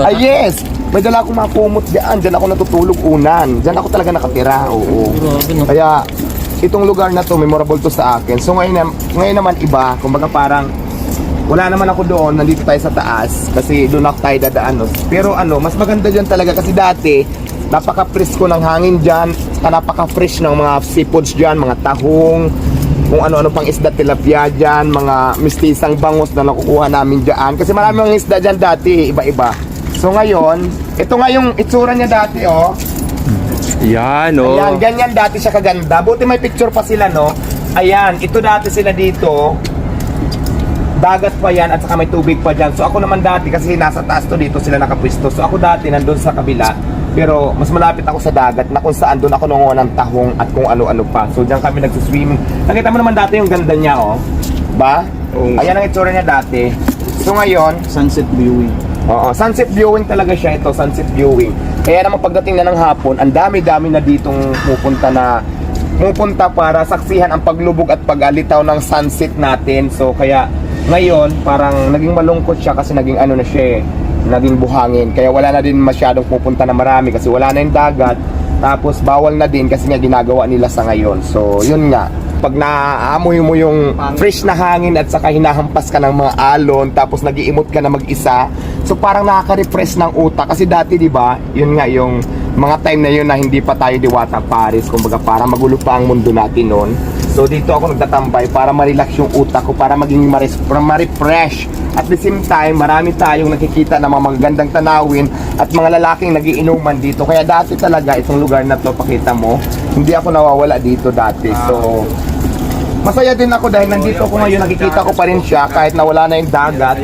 Ah, yes! May dala akong mga kumot dyan. Dyan ako natutulog unan. Dyan ako talaga nakatira. Oo. Grabe, no? Kaya, itong lugar na to, memorable to sa akin. So ngayon naman iba. Kumbaga parang, wala naman ako doon. Nandito tayo sa taas. Kasi doon ako tayo dadaan. No? Pero mas maganda dyan talaga. Kasi dati, napaka-presko ng hangin dyan. Napaka-fresh ng mga seafoods dyan. Mga tahong. Kung ano-ano pang isda, tilapia dyan. Mga mistisang bangus na nakukuha namin dyan. Kasi marami mga isda dyan dati. Iba-iba. So ngayon, ito nga yung itsura niya dati, oh. Yan, oh. Ayan, ganyan dati siya kaganda. Buti may picture pa sila, no? Ayan, ito dati sila dito. Dagat pa yan at saka may tubig pa dyan. So ako naman dati, kasi nasa taas to dito sila nakapwisto. So ako dati nandun sa kabila. Pero mas malapit ako sa dagat na kung saan doon ako nangunguha ng tahong at kung ano-ano pa. So diyan kami nagsiswimming. Nakita mo naman dati yung ganda niya, oh. Ba? Ayan ang itsura niya dati. So ngayon, Sunset viewing. oo, sunset viewing talaga siya ito, sunset viewing. Kaya naman pagdating na ng hapon, ang dami-dami na ditong pupunta para saksihan ang paglubog at pagalitaw ng sunset natin. So kaya ngayon parang naging malungkot siya kasi naging ano na siya, naging buhangin. Kaya wala na din masyadong pupunta na marami kasi wala na yung dagat. Tapos bawal na din kasi nga ginagawa nila sa ngayon. So yun nga, pag naaamoy mo yung fresh na hangin at saka hinahampas ka ng mga alon tapos nag-iimot ka na mag-isa, so parang nakaka-refresh ng utak kasi dati, di ba, yun nga yung mga time na yun na hindi pa tayo diwata Paris, kumbaga parang magulo pa ang mundo natin noon. So dito ako nagtatambay para ma-relax yung utak ko, para maging ma-refresh. At the same time, marami tayong nakikita na mga magagandang tanawin at mga lalaking nagiinuman dito. Kaya dati talaga itong lugar na to, pakita mo, hindi ako nawawala dito dati. So masaya din ako dahil nandito ko ngayon, nakikita ko pa rin siya kahit na wala na yung dagat.